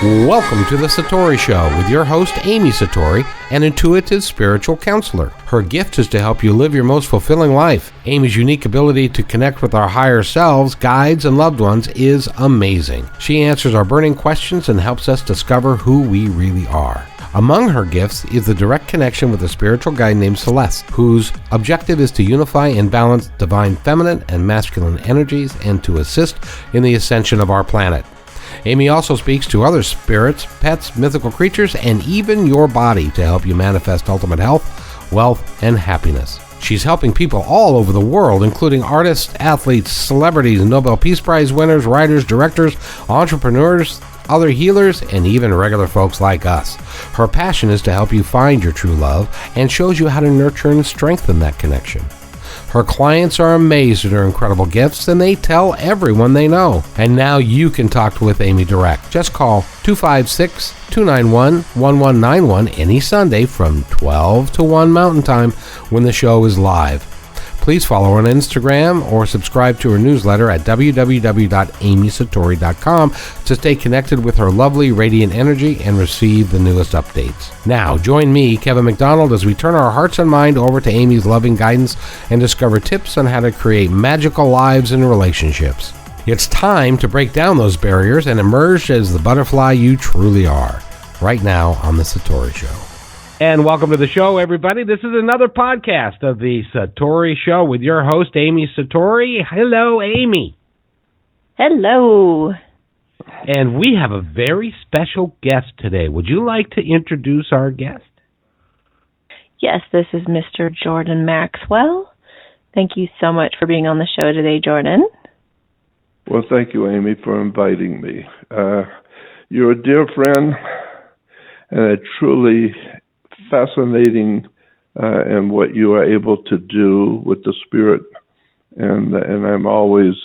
Welcome to the Satori Show with your host, Amy Satori, an intuitive spiritual counselor. Her gift is to help you live your most fulfilling life. Amy's unique ability to connect with our higher selves, guides, and loved ones is amazing. She answers our burning questions and helps us discover who we really are. Among her gifts is the direct connection with a spiritual guide named Celeste, whose objective is to unify and balance divine feminine and masculine energies and to assist in the ascension of our planet. Amy also speaks to other spirits, pets, mythical creatures, and even your body to help you manifest ultimate health, wealth, and happiness. She's helping people all over the world, including artists, athletes, celebrities, Nobel Peace Prize winners, writers, directors, entrepreneurs, other healers, and even regular folks like us. Her passion is to help you find your true love and shows you how to nurture and strengthen that connection. Her clients are amazed at her incredible gifts, and they tell everyone they know. And now you can talk with Amy direct. Just call 256-291-1191 any Sunday from 12 to 1 Mountain Time when the show is live. Please follow her on Instagram or subscribe to her newsletter at www.amysatori.com to stay connected with her lovely radiant energy and receive the newest updates. Now, join me, Kevin McDonald, as we turn our hearts and mind over to Amy's loving guidance and discover tips on how to create magical lives and relationships. It's time to break down those barriers and emerge as the butterfly you truly are. Right now on The Satori Show. And welcome to the show, everybody. This is another podcast of the Satori Show with your host, Amy Satori. Hello, Amy. Hello. And we have a very special guest today. Would you like to introduce our guest? Yes, this is Mr. Jordan Maxwell. Thank you so much for being on the show today, Jordan. Well, thank you, Amy, for inviting me. You're a dear friend and a truly fascinating in what you are able to do with the spirit, and I'm always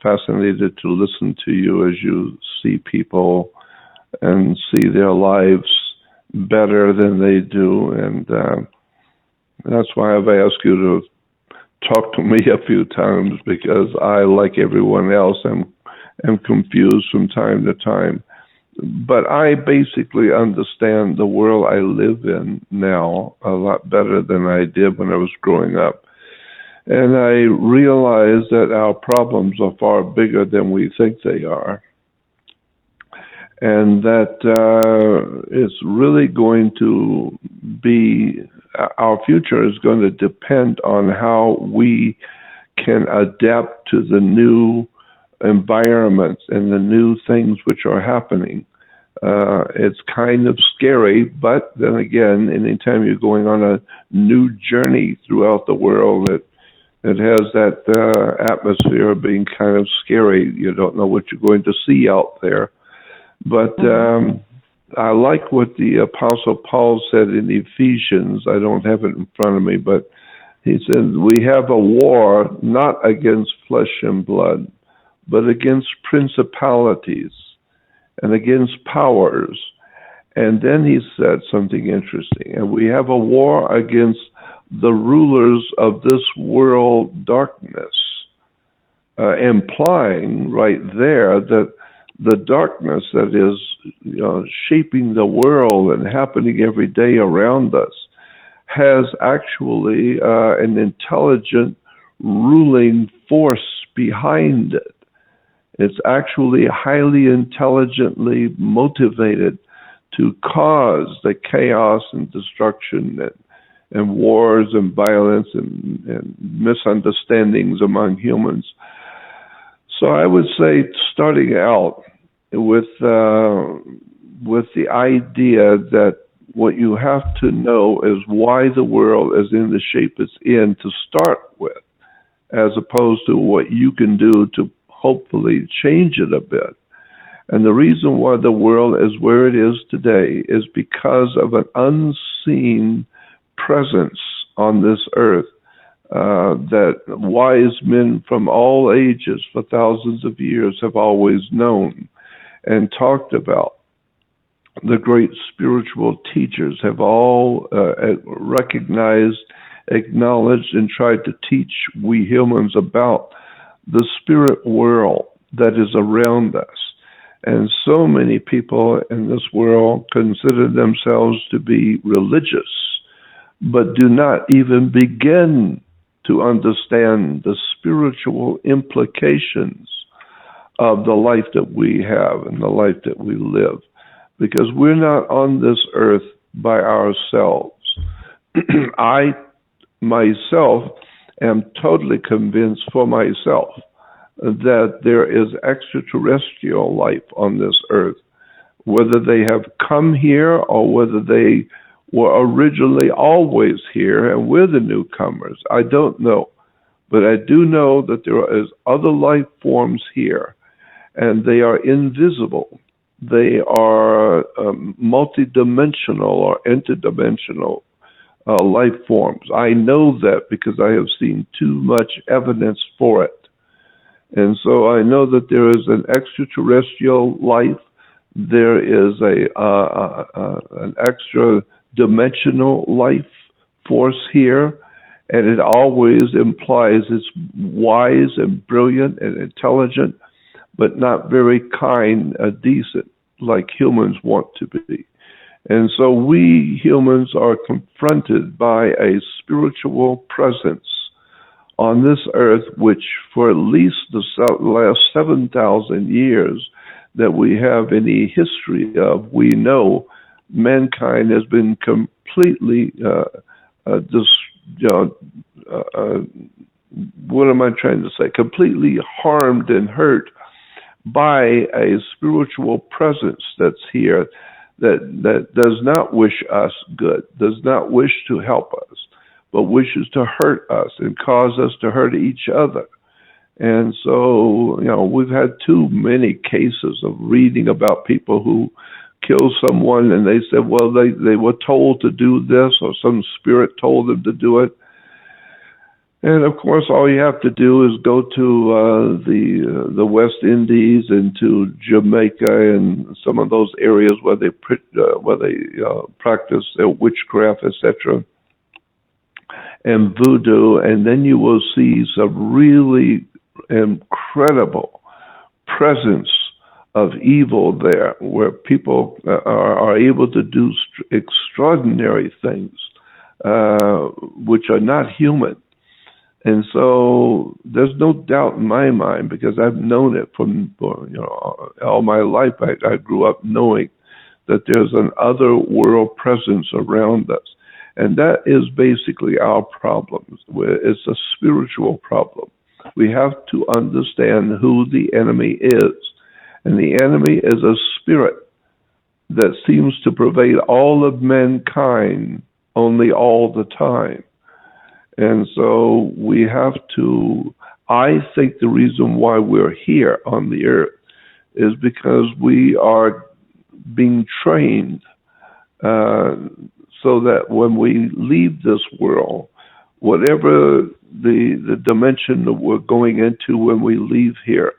fascinated to listen to you as you see people and see their lives better than they do, and that's why I've asked you to talk to me a few times, because I, like everyone else, am confused from time to time. But I basically understand the world I live in now a lot better than I did when I was growing up. And I realize that our problems are far bigger than we think they are. And that it's really going to be, our future is going to depend on how we can adapt to the new environments and the new things which are happening. It's kind of scary, but then again, anytime you're going on a new journey throughout the world, it has that atmosphere of being kind of scary. You don't know what you're going to see out there. But I like what the Apostle Paul said in Ephesians. I don't have it in front of me, but he said, we have a war not against flesh and blood, but against principalities and against powers. And then he said something interesting. And we have a war against the rulers of this world darkness, implying right there that the darkness that is shaping the world and happening every day around us has actually an intelligent ruling force behind it. It's actually highly intelligently motivated to cause the chaos and destruction and wars and violence and misunderstandings among humans. So I would say, starting out with the idea that what you have to know is why the world is in the shape it's in to start with, as opposed to what you can do to hopefully change it a bit. And the reason why the world is where it is today is because of an unseen presence on this earth that wise men from all ages for thousands of years have always known and talked about. The great spiritual teachers have all recognized, acknowledged, and tried to teach we humans about the spirit world that is around us. And so many people in this world consider themselves to be religious, but do not even begin to understand the spiritual implications of the life that we have and the life that we live. Because we're not on this earth by ourselves. I, myself, am totally convinced for myself that there is extraterrestrial life on this earth, whether they have come here or whether they were originally always here and we're the newcomers. I don't know. But I do know that there is other life forms here, and they are invisible. They are multidimensional or interdimensional life forms. I know that because I have seen too much evidence for it. And so I know that there is an extraterrestrial life. There is an extra dimensional life force here, and it always implies it's wise and brilliant and intelligent, but not very kind and decent like humans want to be. And so we humans are confronted by a spiritual presence on this earth, which for at least the last 7,000 years that we have any history of, we know mankind has been completely, what am I trying to say? Completely harmed and hurt by a spiritual presence that's here that does not wish us good, does not wish to help us, but wishes to hurt us and cause us to hurt each other. And so, we've had too many cases of reading about people who kill someone and they said, well, they were told to do this or some spirit told them to do it. And of course, all you have to do is go to the West Indies and to Jamaica and some of those areas where they practice their witchcraft, etc., and voodoo, and then you will see some really incredible presence of evil there, where people are able to do extraordinary things, which are not human. And so there's no doubt in my mind, because I've known it from all my life. I grew up knowing that there's an other world presence around us. And that is basically our problem. It's a spiritual problem. We have to understand who the enemy is. And the enemy is a spirit that seems to pervade all of mankind only all the time. And so we have to, I think the reason why we're here on the earth is because we are being trained so that when we leave this world, whatever the dimension that we're going into when we leave here,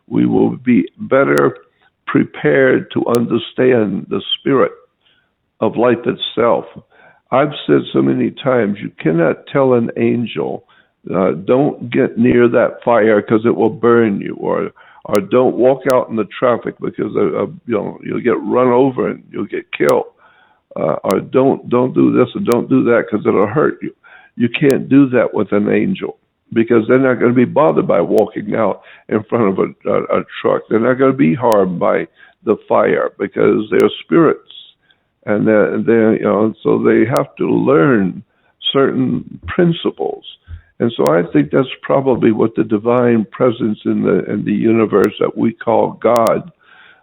we will be better prepared to understand the spirit of life itself. I've said so many times, you cannot tell an angel, don't get near that fire because it will burn you, or don't walk out in the traffic because you'll get run over and you'll get killed. Or don't do this or don't do that because it'll hurt you. You can't do that with an angel, because they're not going to be bothered by walking out in front of a truck. They're not going to be harmed by the fire because they're spirits, and so they have to learn certain principles. And so I think that's probably what the divine presence in the universe that we call God,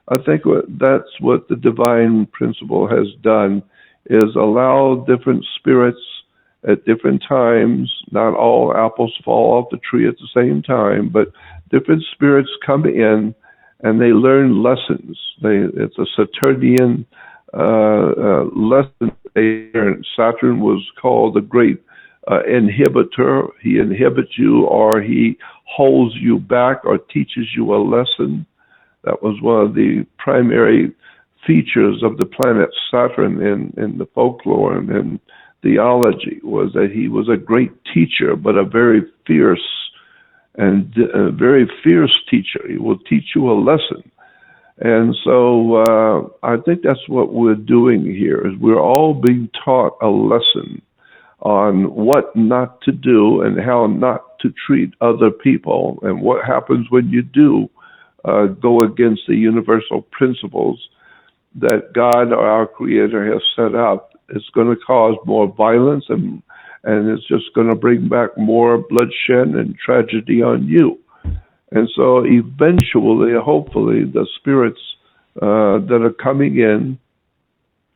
I think that's what the divine principle has done, is allow different spirits at different times. Not all apples fall off the tree at the same time, but different spirits come in and they learn lessons. It's a Saturnian lesson. Saturn was called the great inhibitor. He inhibits you, or he holds you back, or teaches you a lesson. That was one of the primary features of the planet Saturn in the folklore and in theology, was that he was a great teacher, but a very fierce teacher. He will teach you a lesson. And so I think that's what we're doing here, is we're all being taught a lesson on what not to do and how not to treat other people, and what happens when you do go against the universal principles that God or our Creator has set up. It's going to cause more violence, and it's just going to bring back more bloodshed and tragedy on you. And so eventually, hopefully, the spirits that are coming in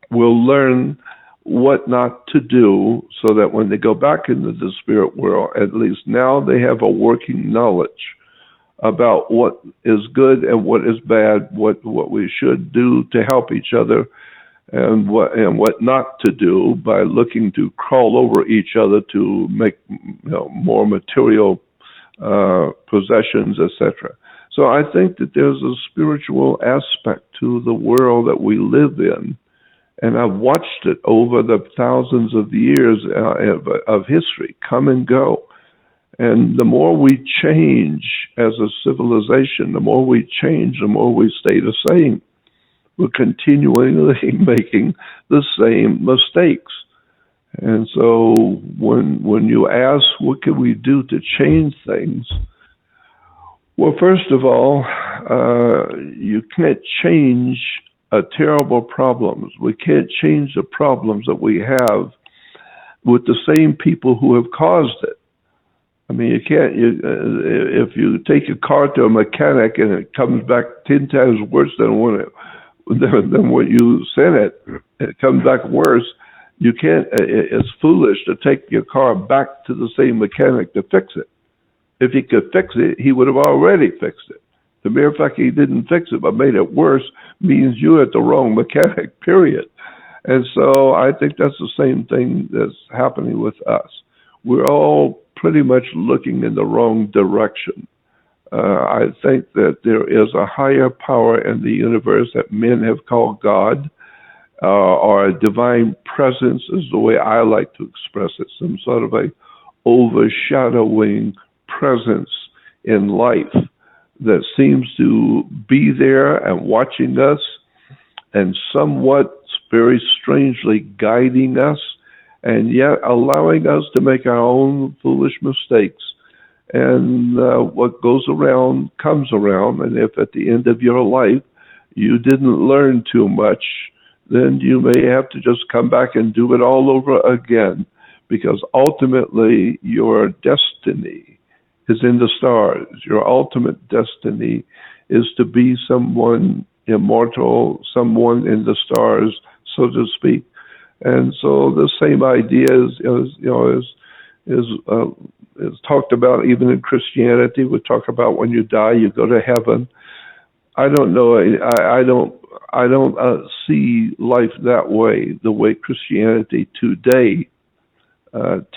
will learn what not to do, so that when they go back into the spirit world, at least now they have a working knowledge about what is good and what is bad, what we should do to help each other, and what not to do by looking to crawl over each other to make more material possessions, etc. So I think that there's a spiritual aspect to the world that we live in, and I've watched it over the thousands of years of history come and go. And the more we change as a civilization, the more we change, the more we stay the same. We're continually making the same mistakes. And so when you ask, what can we do to change things? Well, first of all, you can't change terrible problems. We can't change the problems that we have with the same people who have caused it. I mean, you can't. If you take a car to a mechanic and it comes back 10 times worse than what you sent it comes back worse. You can't. It's foolish to take your car back to the same mechanic to fix it. If he could fix it, he would have already fixed it. The mere fact he didn't fix it but made it worse means you're at the wrong mechanic, period. And so I think that's the same thing that's happening with us. We're all pretty much looking in the wrong direction. I think that there is a higher power in the universe that men have called God, or a divine presence is the way I like to express it, some sort of a overshadowing presence in life that seems to be there and watching us and somewhat very strangely guiding us, and yet allowing us to make our own foolish mistakes. And what goes around comes around, and if at the end of your life you didn't learn too much, then you may have to just come back and do it all over again, because ultimately your destiny is in the stars. Your ultimate destiny is to be someone immortal, someone in the stars, so to speak. And so the same idea is talked about even in Christianity. We talk about when you die, you go to heaven. I don't know. I don't see life that way. The way Christianity today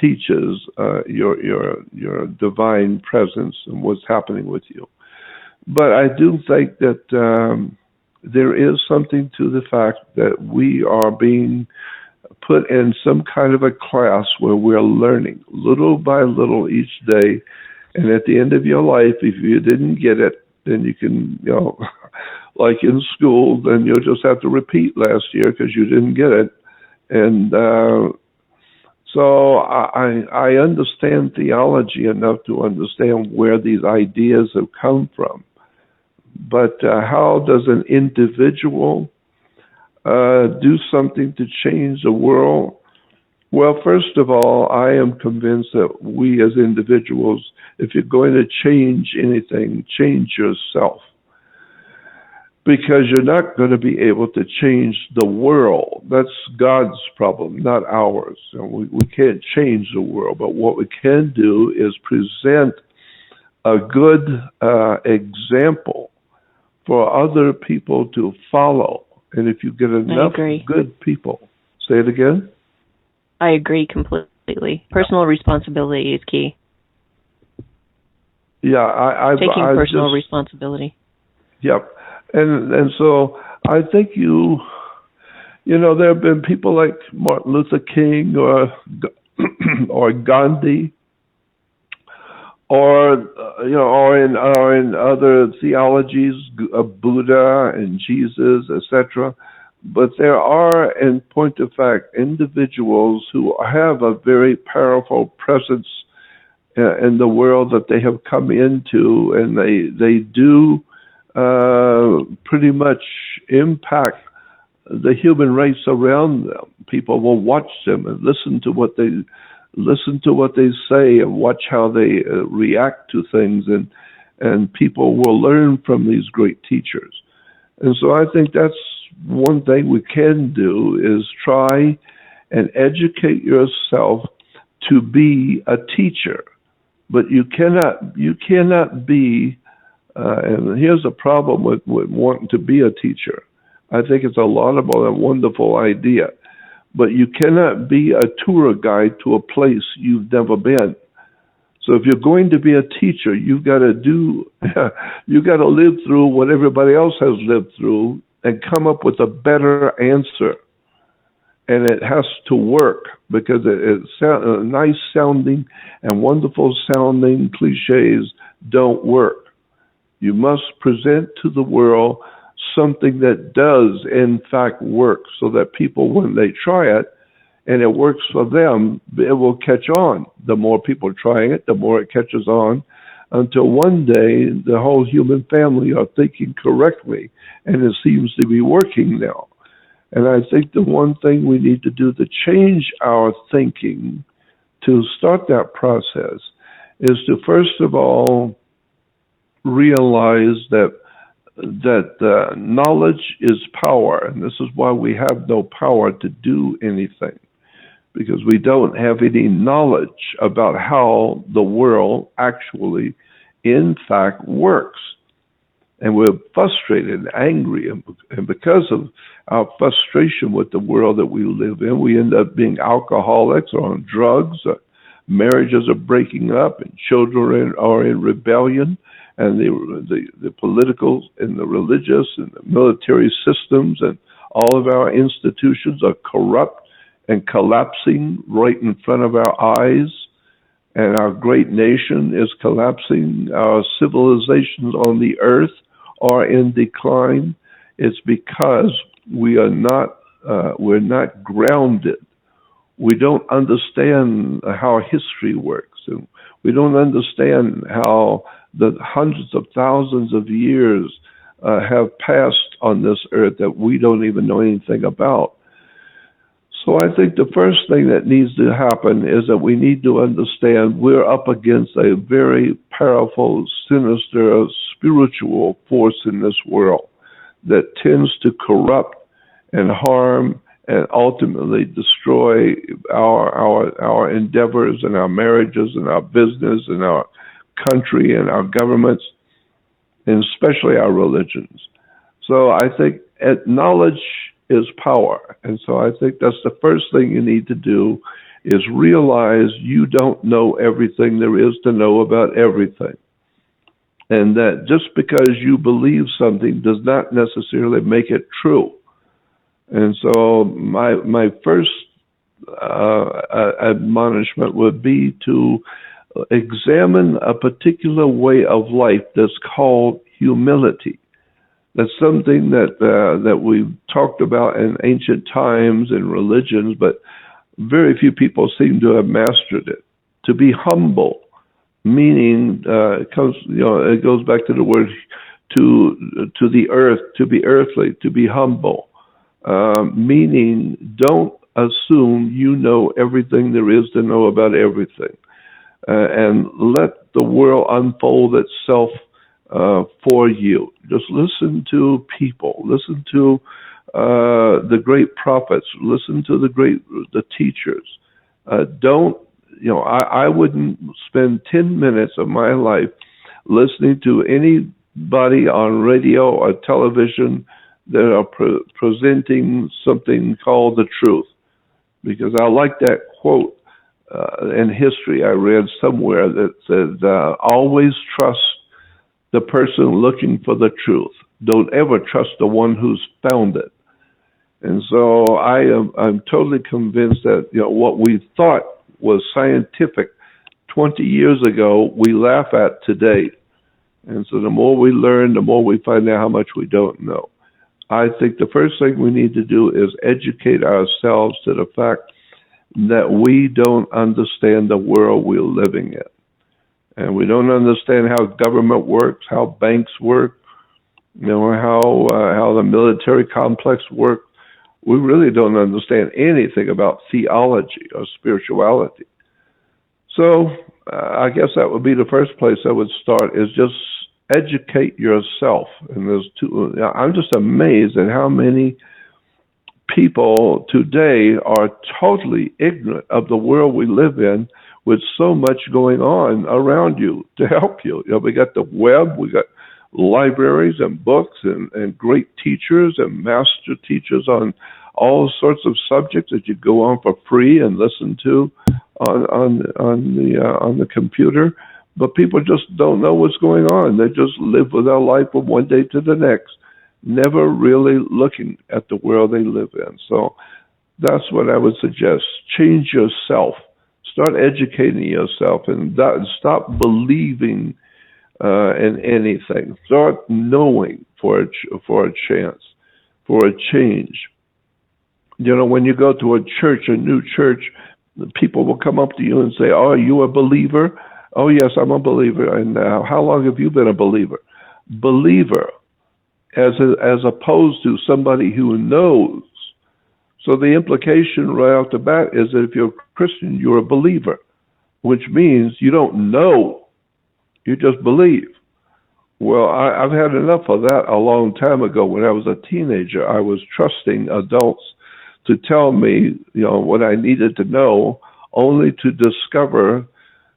teaches your divine presence and what's happening with you. But I do think that there is something to the fact that we are being put in some kind of a class where we're learning little by little each day. And at the end of your life, if you didn't get it, then you can, like in school, then you'll just have to repeat last year because you didn't get it. And so I understand theology enough to understand where these ideas have come from. But how does an individual do something to change the world? Well, first of all, I am convinced that we as individuals, if you're going to change anything, change yourself. Because you're not going to be able to change the world. That's God's problem, not ours. And we can't change the world, but what we can do is present a good example for other people to follow. And if you get enough good people, say it again? I agree completely. Personal responsibility is key. Yeah, taking personal responsibility. Yep. And so I think there have been people like Martin Luther King or Gandhi or or in other theologies of Buddha and Jesus, etc. But there are, in point of fact, individuals who have a very powerful presence in the world that they have come into, and they do pretty much impact the human race around them. People will watch them and listen to what they say and watch how they react to things, and people will learn from these great teachers. And so I think that's one thing we can do, is try and educate yourself to be a teacher. But you cannot be, and here's a problem with wanting to be a teacher. I think it's a laudable and wonderful idea, but you cannot be a tour guide to a place you've never been. So if you're going to be a teacher, you've got to live through what everybody else has lived through and come up with a better answer. And it has to work, because it's nice sounding and wonderful sounding cliches don't work. You must present to the world something that does in fact work, so that people, when they try it and it works for them, it will catch on. The more people trying it, the more it catches on, until one day the whole human family are thinking correctly, and it seems to be working now. And I think the one thing we need to do to change our thinking, to start that process, is to first of all realize that knowledge is power, and this is why we have no power to do anything, because we don't have any knowledge about how the world actually, in fact, works. And we're frustrated and angry, and because of our frustration with the world that we live in, we end up being alcoholics or on drugs, or marriages are breaking up, and children are in rebellion, and the political and the religious and the military systems and all of our institutions are corrupt and collapsing right in front of our eyes. And our great nation is collapsing. Our civilizations on the earth are in decline. It's because we're not grounded. We don't understand how history works, and we don't understand how the hundreds of thousands of years have passed on this earth that we don't even know anything about. So I think the first thing that needs to happen is that we need to understand we're up against a very powerful, sinister, spiritual force in this world that tends to corrupt and harm and ultimately destroy our endeavors and our marriages and our business and our country and our governments, and especially our religions. So I think knowledge is power. And so I think that's the first thing you need to do, is realize you don't know everything there is to know about everything. And that just because you believe something does not necessarily make it true. And so my first admonishment would be to examine a particular way of life that's called humility. That's something that we've talked about in ancient times in religions, but very few people seem to have mastered it. To be humble, meaning it goes back to the word to the earth, to be earthly, to be humble, meaning don't assume you know everything there is to know about everything, and let the world unfold itself for you. Just listen to people, listen to the great prophets, listen to the teachers. I wouldn't spend 10 minutes of my life listening to anybody on radio or television that are presenting something called the truth, because I like that quote in history I read somewhere that said, always trust the person looking for the truth. Don't ever trust the one who's found it. And so I'm totally convinced that what we thought was scientific 20 years ago, we laugh at today. And so the more we learn, the more we find out how much we don't know. I think the first thing we need to do is educate ourselves to the fact that we don't understand the world we're living in. And we don't understand how government works, how banks work, how the military complex works. We really don't understand anything about theology or spirituality. So I guess that would be the first place I would start, is just educate yourself. And I'm just amazed at how many people today are totally ignorant of the world we live in, with so much going on around you to help you. We got the web, we got libraries and books and great teachers and master teachers on all sorts of subjects that you go on for free and listen to on the computer. But people just don't know what's going on. They just live with their life from one day to the next, never really looking at the world they live in. So that's what I would suggest. Change yourself. Start educating yourself and stop believing in anything. Start knowing for a chance, for a change. When you go to a church, a new church, people will come up to you and say, "Oh, are you a believer?" "Oh, yes, I'm a believer." "And how long have you been a believer?" Believer, as opposed to somebody who knows. So the implication right off the bat is that if you're a Christian, you're a believer, which means you don't know, you just believe. Well, I've had enough of that a long time ago. When I was a teenager, I was trusting adults to tell me, what I needed to know, only to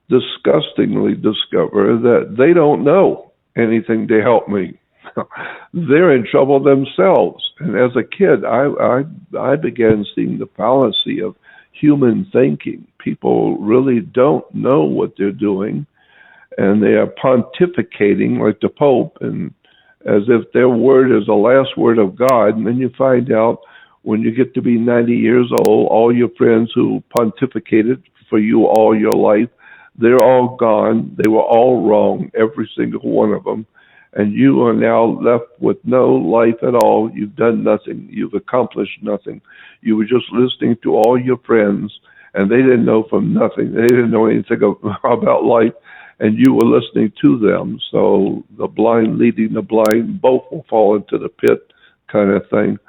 disgustingly discover that they don't know anything to help me. They're in trouble themselves. And as a kid, I began seeing the fallacy of human thinking. People really don't know what they're doing, and they are pontificating like the Pope, and as if their word is the last word of God. And then you find out when you get to be 90 years old, all your friends who pontificated for you all your life, they're all gone. They were all wrong, every single one of them. And you are now left with no life at all. You've done nothing. You've accomplished nothing. You were just listening to all your friends, and they didn't know from nothing. They didn't know anything about life, and you were listening to them. So the blind leading the blind, both will fall into the pit kind of thing.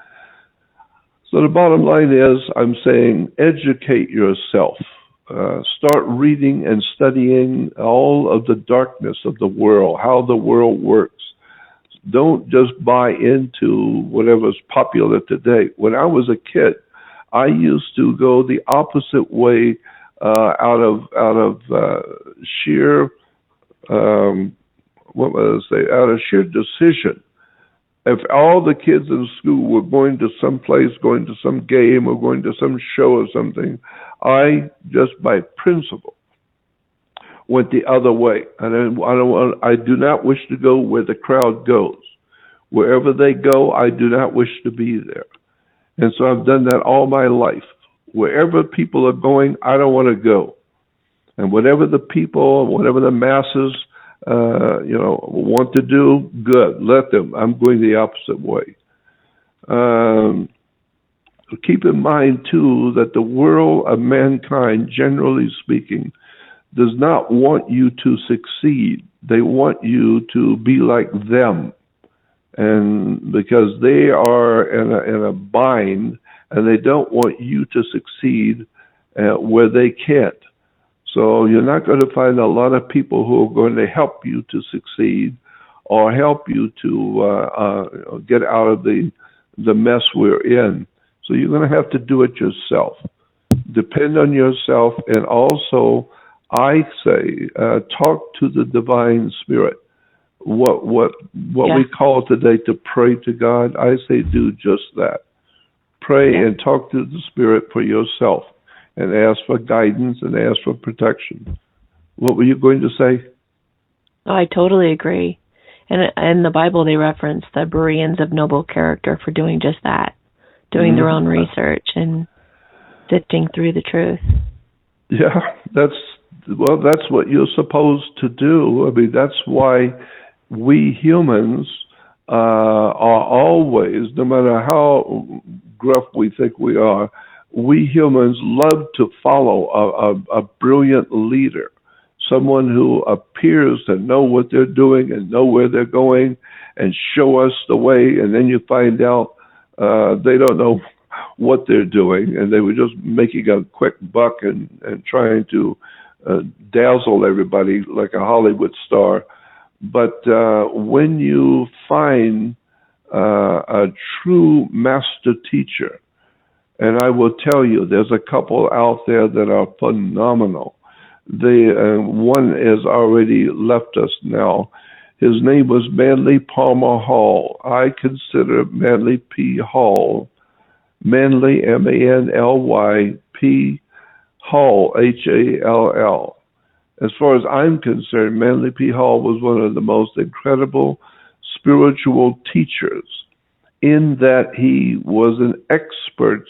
So the bottom line is, I'm saying, educate yourself. Start reading and studying all of the darkness of the world, how the world works. Don't just buy into whatever's popular today. When I was a kid, I used to go the opposite way out of sheer sheer decision. If all the kids in school were going to some place, going to some game, or going to some show or something, I just by principle went the other way. And I do not wish to go where the crowd goes. Wherever they go, I do not wish to be there. And so I've done that all my life. Wherever people are going, I don't want to go. And whatever the people, whatever the masses, want to do, good. Let them. I'm going the opposite way. Keep in mind, too, that the world of mankind, generally speaking, does not want you to succeed. They want you to be like them. And because they are in a bind, and they don't want you to succeed where they can't. So you're not going to find a lot of people who are going to help you to succeed or help you to get out of the mess we're in. So you're going to have to do it yourself. Depend on yourself, and also, I say, talk to the divine spirit. What we call today to pray to God, I say do just that. Pray and talk to the spirit for yourself, and ask for guidance and ask for protection. What were you going to say? Oh, I totally agree. And in the Bible, they reference the Bereans of noble character for doing just that, doing their own research and sifting through the truth. Yeah, that's Well, that's what you're supposed to do. I mean, that's why we humans are always, no matter how gruff we think we are, we humans love to follow a brilliant leader, someone who appears to know what they're doing and know where they're going and show us the way, and then you find out they don't know what they're doing, and they were just making a quick buck and trying to dazzle everybody like a Hollywood star. But when you find a true master teacher, and I will tell you, there's a couple out there that are phenomenal. One has already left us now. His name was Manly Palmer Hall. I consider Manly P. Hall, Manly, Manly, P. Hall, Hall. As far as I'm concerned, Manly P. Hall was one of the most incredible spiritual teachers, in that he was an expert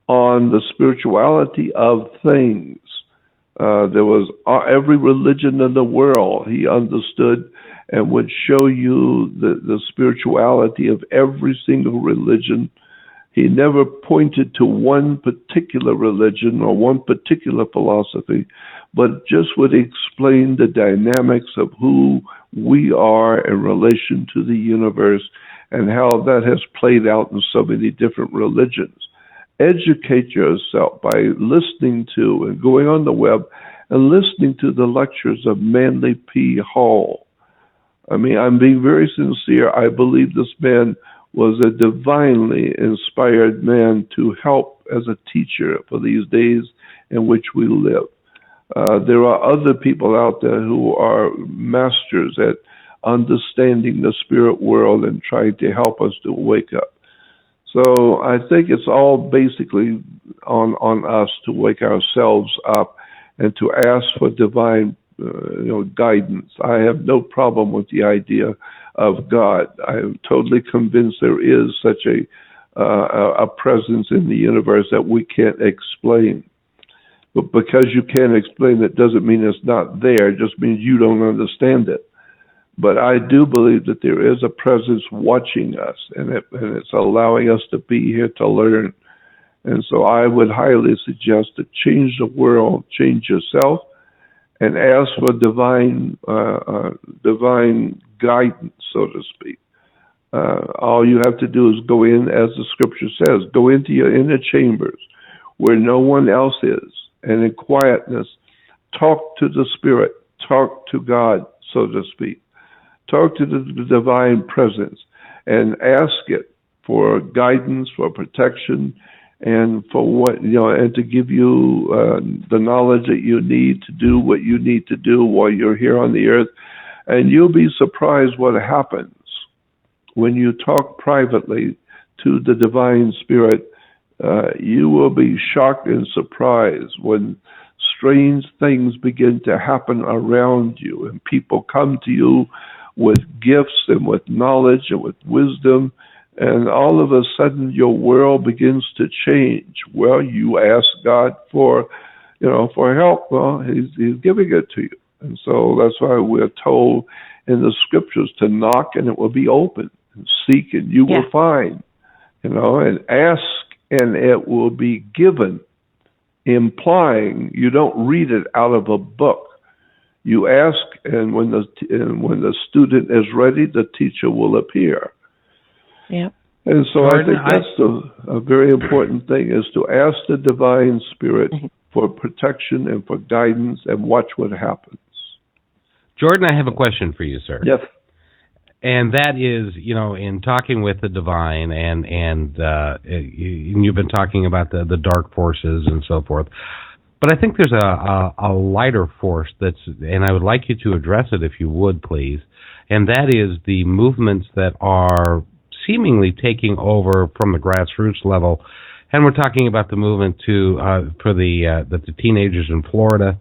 on the spirituality of things. There was every religion in the world he understood and would show you the spirituality of every single religion. He never pointed to one particular religion or one particular philosophy, but just would explain the dynamics of who we are in relation to the universe and how that has played out in so many different religions. Educate yourself by listening to and going on the web and listening to the lectures of Manly P. Hall. I mean, I'm being very sincere. I believe this man was a divinely inspired man to help as a teacher for these days in which we live. There are other people out there who are masters at understanding the spirit world and trying to help us to wake up. So I think it's all basically on us to wake ourselves up and to ask for divine guidance. I have no problem with the idea of God. I am totally convinced there is such a presence in the universe that we can't explain. But because you can't explain it doesn't mean it's not there. It just means you don't understand it. But I do believe that there is a presence watching us, and it's allowing us to be here to learn. And so I would highly suggest to change the world, change yourself, and ask for divine guidance, so to speak. All you have to do is go in, as the scripture says, go into your inner chambers where no one else is, and in quietness, talk to the Spirit, talk to God, so to speak. Talk to the divine presence and ask it for guidance, for protection, and for what, and to give you the knowledge that you need to do what you need to do while you're here on the earth. And you'll be surprised what happens when you talk privately to the divine spirit. You will be shocked and surprised when strange things begin to happen around you and people come to you with gifts and with knowledge and with wisdom, and all of a sudden your world begins to change. Well, you ask God for help. Well, He's giving it to you. And so that's why we're told in the scriptures to knock and it will be open, and seek and you will find, and ask and it will be given, implying you don't read it out of a book. You ask, and when the student is ready, the teacher will appear. Yep. And so Jordan, I think that's a very important thing, is to ask the divine spirit for protection and for guidance and watch what happens. Jordan, I have a question for you, sir. Yes. And that is, in talking with the divine, and you've been talking about the dark forces and so forth. But I think there's a lighter force and I would like you to address it if you would, please, and that is the movements that are seemingly taking over from the grassroots level. And we're talking about the movement that the teenagers in Florida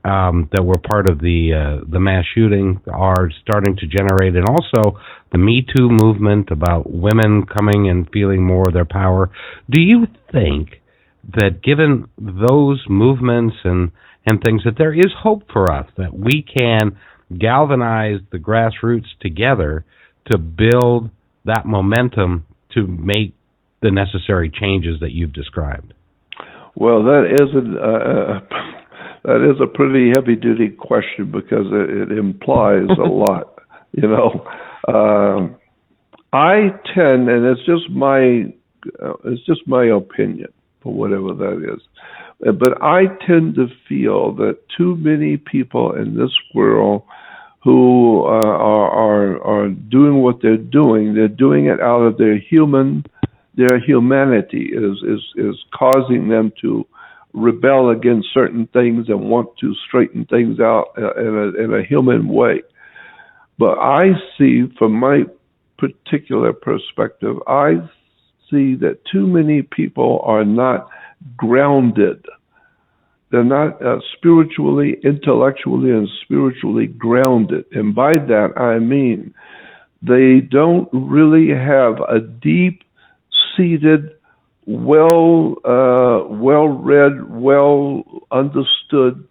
that were part of the mass shooting are starting to generate, and also the Me Too movement about women coming and feeling more of their power. Do you think that given those movements and things, that there is hope for us, that we can galvanize the grassroots together to build that momentum to make the necessary changes that you've described? Well, that is a pretty heavy-duty question, because it implies a lot. I tend, and it's just my opinion, for whatever that is, but I tend to feel that too many people in this world who are doing what they're doing it out of their humanity is causing them to rebel against certain things and want to straighten things out in a human way. But I see, from my particular perspective, I see that too many people are not grounded. They're not spiritually, intellectually, and spiritually grounded. And by that, I mean they don't really have a deep-seated, well-read, well-understood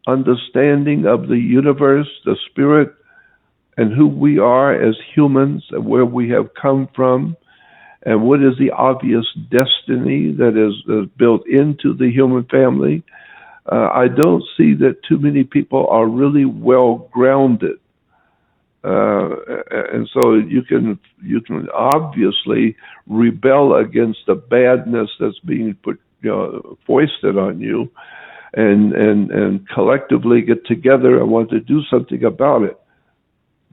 understanding of the universe, the spirit, and who we are as humans, and where we have come from, and what is the obvious destiny that is built into the human family. I don't see that too many people are really well grounded, and so you can obviously rebel against the badness that's being foisted on you, and collectively get together and want to do something about it.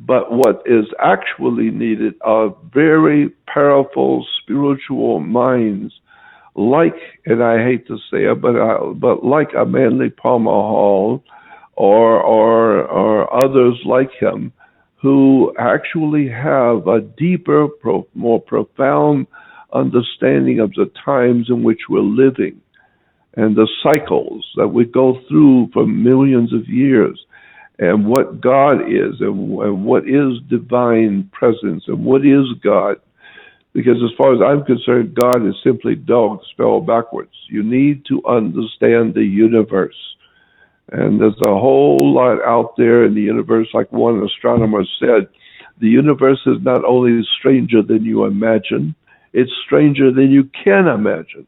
But what is actually needed are very powerful spiritual minds, like, and I hate to say it, but like a Manly Palmer Hall or others like him, who actually have a deeper, more profound understanding of the times in which we're living and the cycles that we go through for millions of years, and what God is, and what is divine presence, and what is God. Because as far as I'm concerned, God is simply dog spelled backwards. You need to understand the universe. And there's a whole lot out there in the universe. Like one astronomer said, the universe is not only stranger than you imagine, it's stranger than you can imagine.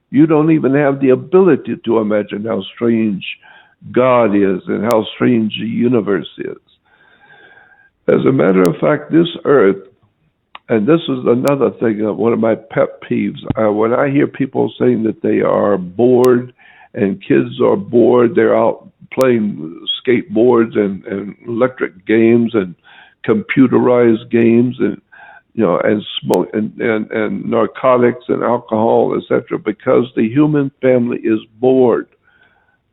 You don't even have the ability to imagine how strange God is and how strange the universe is. As a matter of fact, this earth, and this is another thing, one of my pet peeves, when I hear people saying that they are bored, and kids are bored, they're out playing skateboards and electric games and computerized games, and and smoke and narcotics and alcohol, etc., because the human family is bored.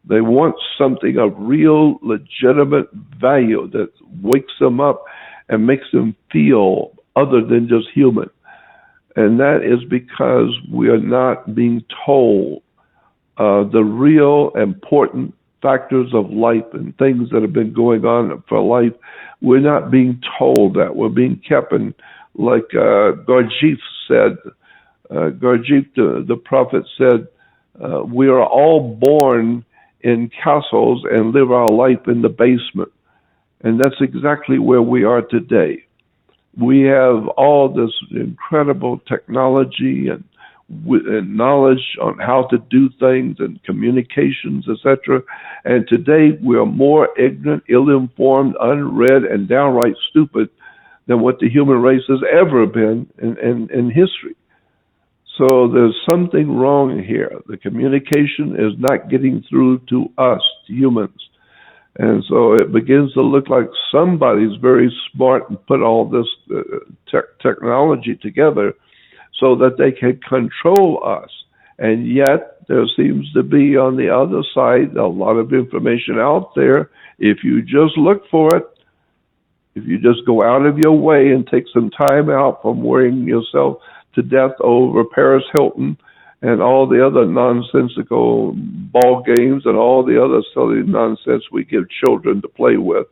They want something of real, legitimate value that wakes them up and makes them feel other than just human. And that is because we are not being told the real important factors of life and things that have been going on for life. We're not being told that. We're being kept in, like Gurdjieff said, Gurdjieff, the prophet, said, we are all born in castles and live our life in the basement. And that's exactly where we are today. We have all this incredible technology and knowledge on how to do things and communications, etc. And today we are more ignorant, ill-informed, unread, and downright stupid than what the human race has ever been in history. So there's something wrong here. The communication is not getting through to us, humans. And so it begins to look like somebody's very smart and put all this technology together so that they can control us. And yet there seems to be on the other side a lot of information out there. If you just look for it, if you just go out of your way and take some time out from worrying yourself to death over Paris Hilton and all the other nonsensical ball games and all the other silly nonsense we give children to play with,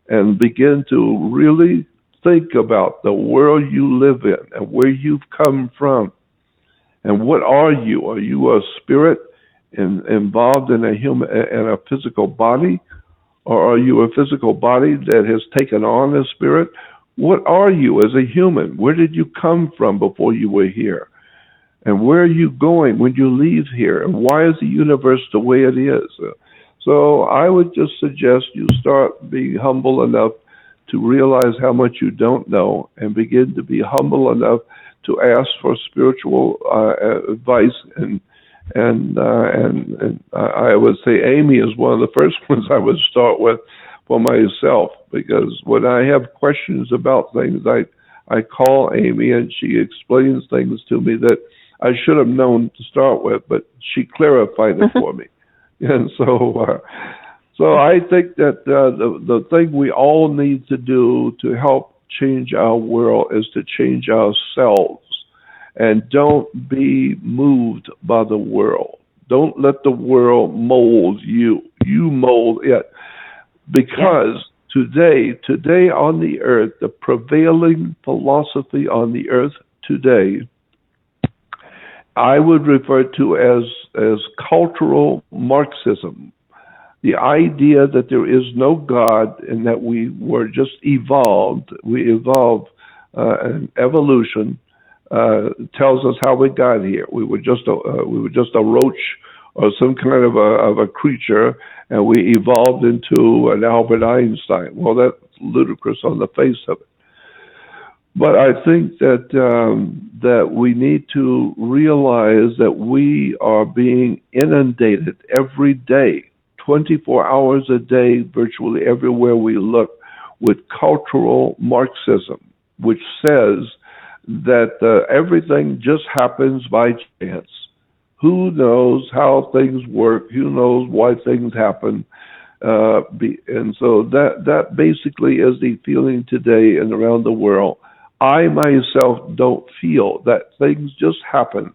and begin to really think about the world you live in and where you've come from, And what are you? Are you a spirit involved in a physical body, or are you a physical body that has taken on a spirit? What are you as a human? Where did you come from before you were here? And where are you going when you leave here? And why is the universe the way it is? So I would just suggest you start being humble enough to realize how much you don't know, and begin to be humble enough to ask for spiritual advice. And I would say Amy is one of the first ones I would start with for myself, because when I have questions about things, I call Amy and she explains things to me that I should have known to start with, but she clarified it for me. And so I think that the thing we all need to do to help change our world is to change ourselves. And don't be moved by the world. Don't let the world mold you. You mold it. Because today on the earth, the prevailing philosophy on the earth today, I would refer to as cultural Marxism. The idea that there is no God and that we were just evolved. We evolved, and evolution tells us how we got here. We were just a roach or some kind of a creature, and we evolved into an Albert Einstein. Well, that's ludicrous on the face of it. But I think that we need to realize that we are being inundated every day, 24 hours a day, virtually everywhere we look, with cultural Marxism, which says that everything just happens by chance. Who knows how things work? Who knows why things happen? And so that basically is the feeling today and around the world. I myself don't feel that things just happen.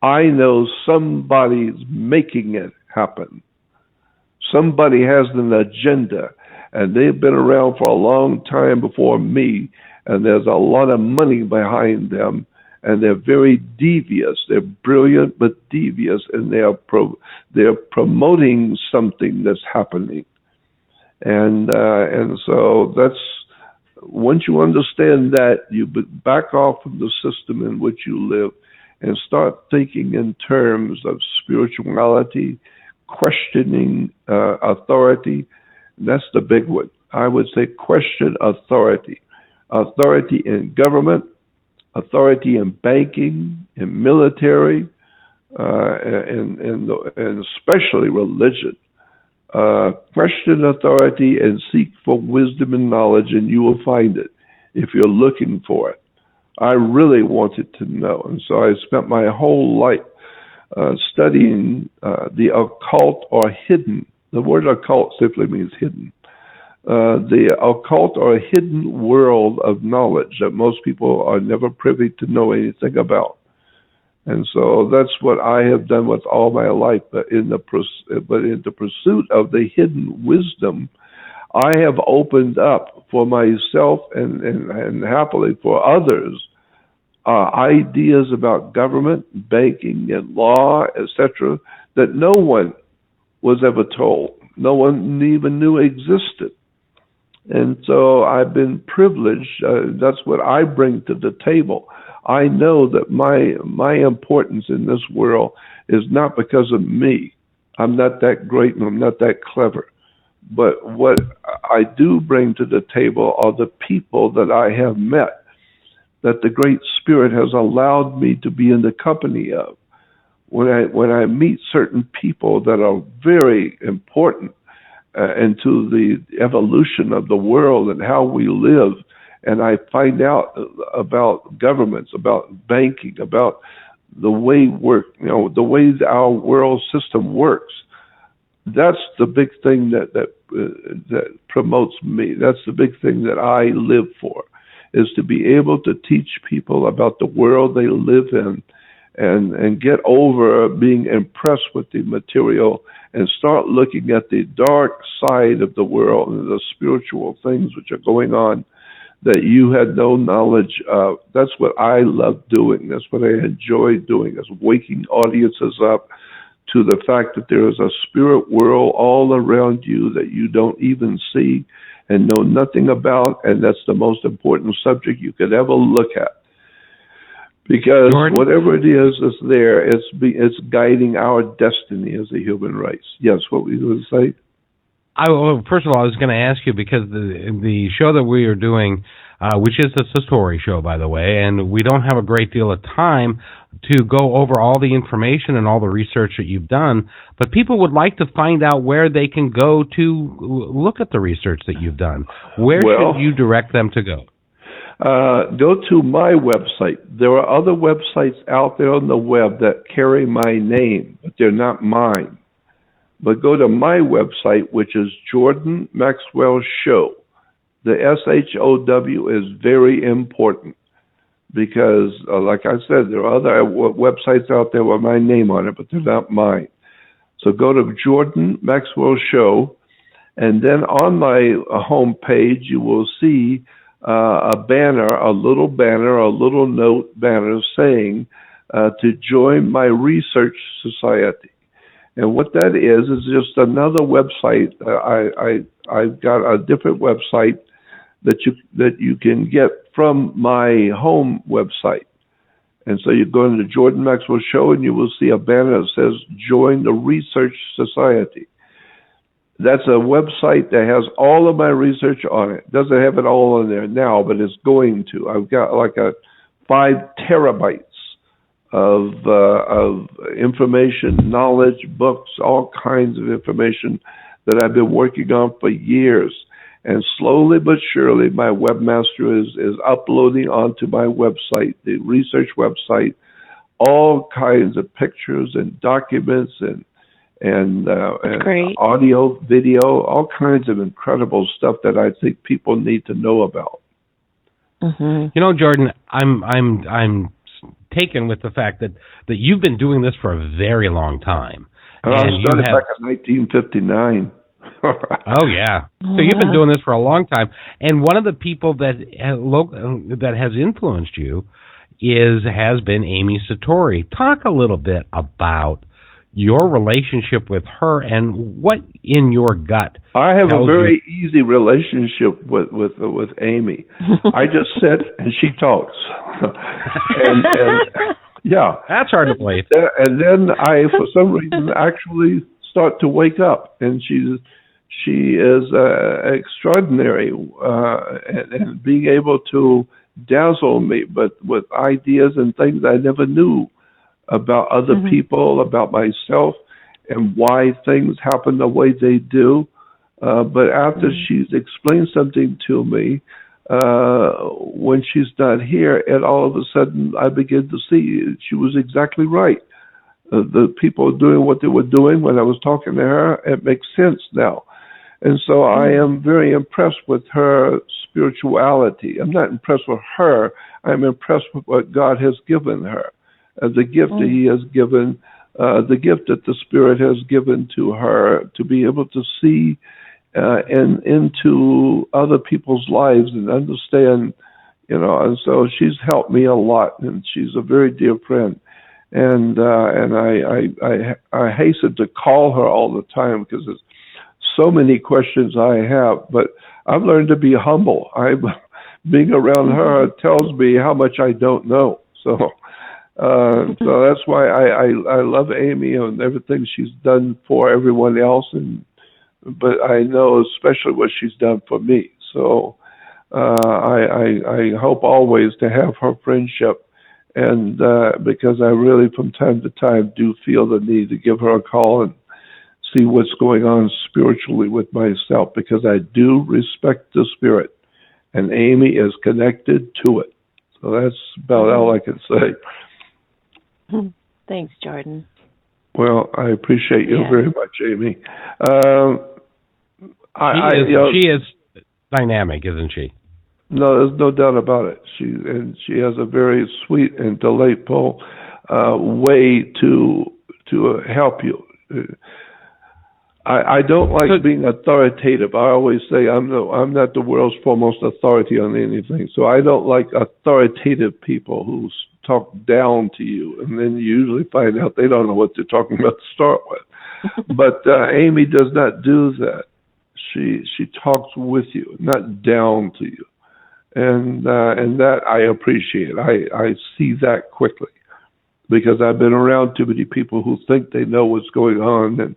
I know somebody's making it happen. Somebody has an agenda, and they've been around for a long time before me, and there's a lot of money behind them, and they're very devious. They're brilliant but devious, and they're promoting something that's happening. And so that's, once you understand that, you back off from the system in which you live and start thinking in terms of spirituality, questioning authority. That's the big one. I would say question authority. Authority in government, authority in banking, in military, and especially religion. Question authority and seek for wisdom and knowledge, and you will find it if you're looking for it. I really wanted to know, and so I spent my whole life studying the occult or hidden. The word occult simply means hidden. The occult or hidden world of knowledge that most people are never privy to know anything about. And so that's what I have done with all my life. But in the pursuit of the hidden wisdom, I have opened up for myself and happily for others ideas about government, banking, and law, etc., that no one was ever told. No one even knew existed. And so I've been privileged. That's what I bring to the table. I know that my importance in this world is not because of me. I'm not that great and I'm not that clever. But what I do bring to the table are the people that I have met, that the Great Spirit has allowed me to be in the company of. When I meet certain people that are very important into the evolution of the world and how we live, and I find out about governments, about banking, about the way the way our world system works. That's the big thing that promotes me. That's the big thing that I live for, is to be able to teach people about the world they live in, and get over being impressed with the material and start looking at the dark side of the world and the spiritual things which are going on that you had no knowledge of. That's what I love doing. That's what I enjoy doing, is waking audiences up to the fact that there is a spirit world all around you that you don't even see and know nothing about, and that's the most important subject you could ever look at. Because Jordan? whatever it is that's there, it's guiding our destiny as a human race. Yes, what were you going to say? Well, first of all, I was going to ask you, because the show that we are doing, which is the Satori show, by the way, and we don't have a great deal of time to go over all the information and all the research that you've done, but people would like to find out where they can go to look at the research that you've done. Where should you direct them to go? Go to my website. There are other websites out there on the web that carry my name, but they're not mine. But go to my website, which is Jordan Maxwell Show. The SHOW is very important because, like I said, there are other websites out there with my name on it, but they're not mine. So go to Jordan Maxwell Show, and then on my home page, you will see a banner, a little note banner saying to join my research society. And what that is just another website. I've got a different website that you can get from my home website. And so you go into the Jordan Maxwell Show, and you will see a banner that says join the research society. That's a website that has all of my research on it. Doesn't have it all on there now, but it's going to. I've got like 5 terabytes of information, knowledge, books, all kinds of information that I've been working on for years. And slowly but surely, my webmaster is uploading onto my website, the research website, all kinds of pictures and documents and audio, video, all kinds of incredible stuff that I think people need to know about. Mm-hmm. You know, Jordan, I'm taken with the fact that you've been doing this for a very long time. I started back in 1959. Oh yeah, so you've been doing this for a long time, and one of the people that has influenced you has been Amy Satori. Talk a little bit about your relationship with her and what in your gut. I have a very easy relationship with Amy. I just sit and she talks, and yeah, that's hard to believe. And then I, for some reason, actually start to wake up, and she is extraordinary, and being able to dazzle me, but with ideas and things I never knew about other people, about myself, and why things happen the way they do. But after she's explained something to me, when she's not here, and all of a sudden I begin to see she was exactly right. The people doing what they were doing when I was talking to her, it makes sense now. And so I am very impressed with her spirituality. I'm not impressed with her. I'm impressed with what God has given her. The gift that He has given, the gift that the Spirit has given to her to be able to see into other people's lives and understand, and so she's helped me a lot, and she's a very dear friend. And I hasten to call her all the time because there's so many questions I have, but I've learned to be humble. Being around her tells me how much I don't know. So that's why I love Amy and everything she's done for everyone else, but I know especially what she's done for me. So I hope always to have her friendship, and because I really from time to time do feel the need to give her a call and see what's going on spiritually with myself, because I do respect the Spirit, and Amy is connected to it. So that's about all I can say. Thanks, Jordan. Well, I appreciate you very much, Amy. She is dynamic, isn't she? No, there's no doubt about it. She has a very sweet and delightful way to help you. I don't like being authoritative. I always say I'm not the world's foremost authority on anything. So I don't like authoritative people who talk down to you, and then you usually find out they don't know what they're talking about to start with. But Amy does not do that. She talks with you, not down to you, and that I appreciate. I see that quickly because I've been around too many people who think they know what's going on,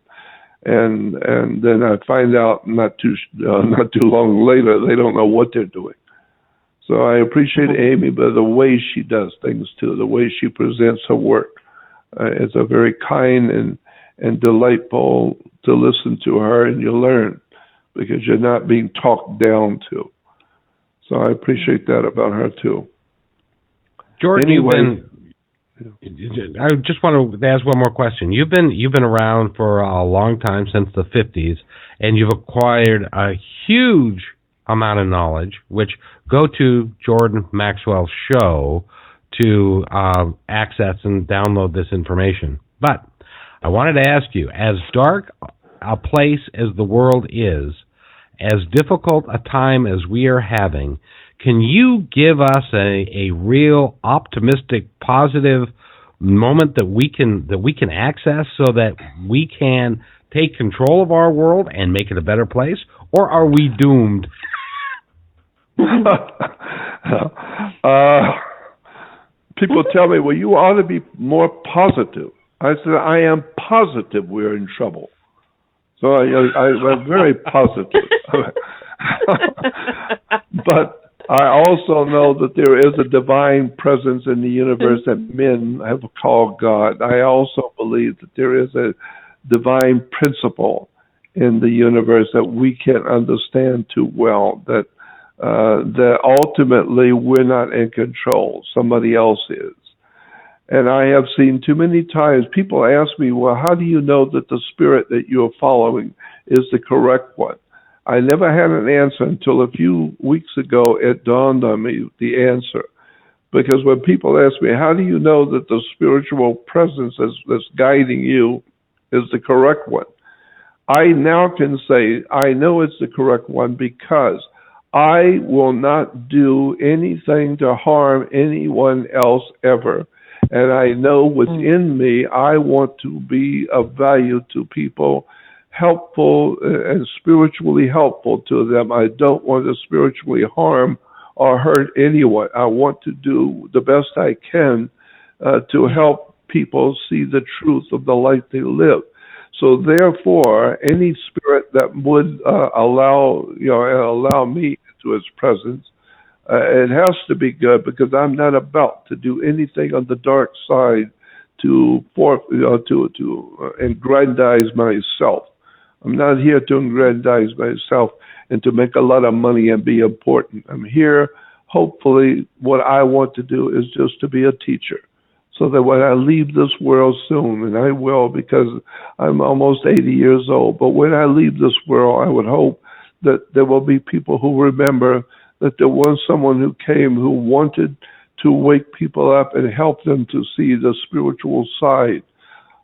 and then I find out not too long later they don't know what they're doing. So I appreciate Amy, but the way she does things too, the way she presents her work, is a very kind and delightful to listen to her, and you learn because you're not being talked down to. So I appreciate that about her too. Jordan, anyway, I just want to ask one more question. You've been around for a long time, since the 50s, and you've acquired a huge amount of knowledge, which go to Jordan Maxwell's show to access and download this information. But I wanted to ask you, as dark a place as the world is, as difficult a time as we are having, can you give us a real optimistic, positive moment that we can access so that we can take control of our world and make it a better place? Or are we doomed? People tell me, well, you ought to be more positive. I said, I am positive we're in trouble. So I'm very positive. But I also know that there is a divine presence in the universe that men have called God. I also believe that there is a divine principle in the universe that we can't understand too well, that ultimately we're not in control. Somebody else is. And I have seen too many times people ask me, well, how do you know that the spirit that you're following is the correct one? I never had an answer until a few weeks ago. It dawned on me the answer. Because when people ask me, how do you know that the spiritual presence that's guiding you is the correct one? I now can say, I know it's the correct one because I will not do anything to harm anyone else ever. And I know within me, I want to be of value to people, helpful and spiritually helpful to them. I don't want to spiritually harm or hurt anyone. I want to do the best I can to help people see the truth of the life they live. So therefore, any spirit that would allow me into its presence, it has to be good, because I'm not about to do anything on the dark side to aggrandize myself. I'm not here to aggrandize myself and to make a lot of money and be important. I'm here, hopefully, what I want to do is just to be a teacher, so that when I leave this world soon, and I will, because I'm almost 80 years old, but when I leave this world, I would hope that there will be people who remember that there was someone who came who wanted to wake people up and help them to see the spiritual side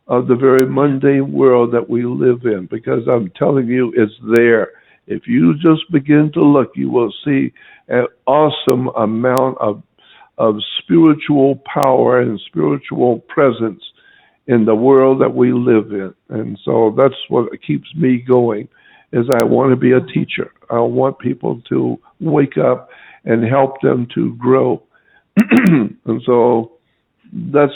of the very mundane world that we live in, because I'm telling you, it's there. If you just begin to look, you will see an awesome amount of spiritual power and spiritual presence in the world that we live in. And so that's what keeps me going, is I want to be a teacher. I want people to wake up and help them to grow. And so that's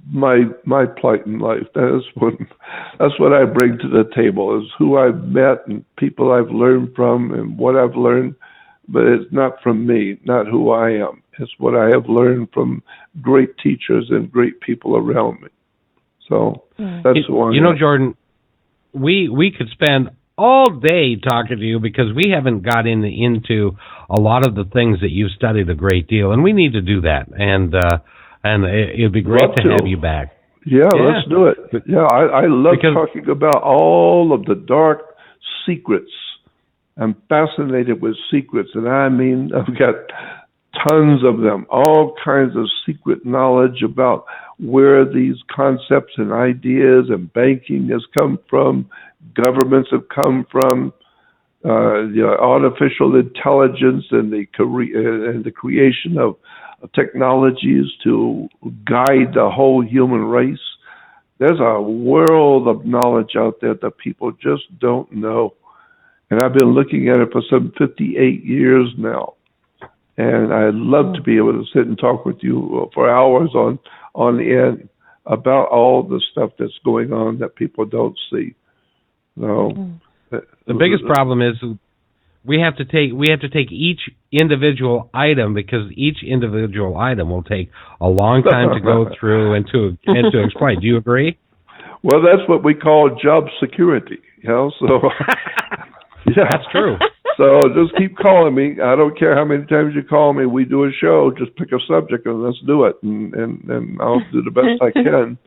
my plight in life. That's what I bring to the table, is who I've met and people I've learned from and what I've learned. But it's not from me, not who I am. It's what I have learned from great teachers and great people around me. So that's who I am. You know, Jordan, we could spend all day talking to you, because we haven't got into a lot of the things that you've studied a great deal, and we need to do that. And it'd be great to have you back. Yeah, let's do it. Yeah, I love talking about all of the dark secrets. I'm fascinated with secrets, and I mean, I've got tons of them, all kinds of secret knowledge about where these concepts and ideas and banking has come from, governments have come from, artificial intelligence and the creation of technologies to guide the whole human race. There's a world of knowledge out there that people just don't know. And I've been looking at it for some 58 years now. And I'd love to be able to sit and talk with you for hours on the end about all the stuff that's going on that people don't see. So the biggest problem is we have to take each individual item, because each individual item will take a long time to go through and to explain. Do you agree? Well, that's what we call job security. So yeah, that's true. So just keep calling me. I don't care how many times you call me. We do a show. Just pick a subject and let's do it, and I'll do the best I can.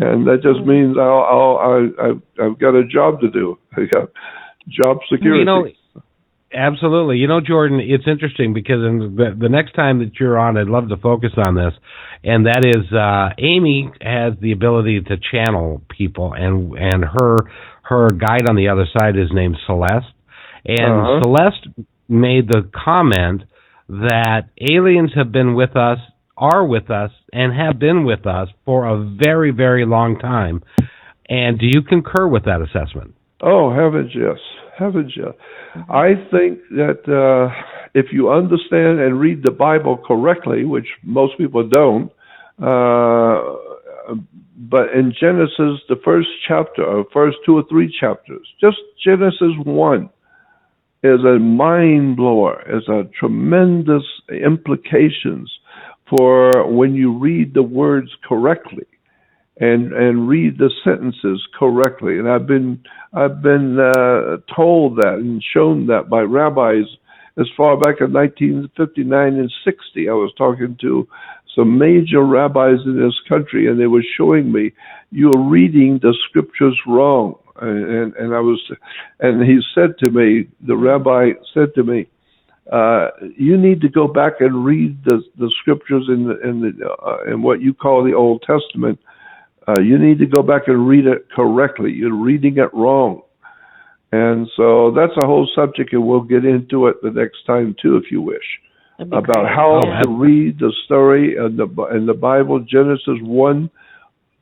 And that just means I've got a job to do. I got job security. Absolutely. Jordan, it's interesting because in the next time that you're on, I'd love to focus on this, and that is Amy has the ability to channel people, and her guide on the other side is named Celeste. And Celeste made the comment that aliens have been with us, are with us, and have been with us for a very, very long time. And do you concur with that assessment? Oh, heavens, yes. Heavens, yes. I think that if you understand and read the Bible correctly, which most people don't, but in Genesis, the first chapter, or first 2 or 3 chapters, just Genesis 1, is a mind blower, is a tremendous implications for when you read the words correctly and read the sentences correctly. And I've been told that and shown that by rabbis as far back in 1959 and 60. I was talking to some major rabbis in this country, and they were showing me, you're reading the scriptures wrong. And he said to me, the rabbi said to me, you need to go back and read the scriptures in what you call the Old Testament. You need to go back and read it correctly. You're reading it wrong. And so that's a whole subject, and we'll get into it the next time too, if you wish, about how to read the story in the Bible. Genesis 1.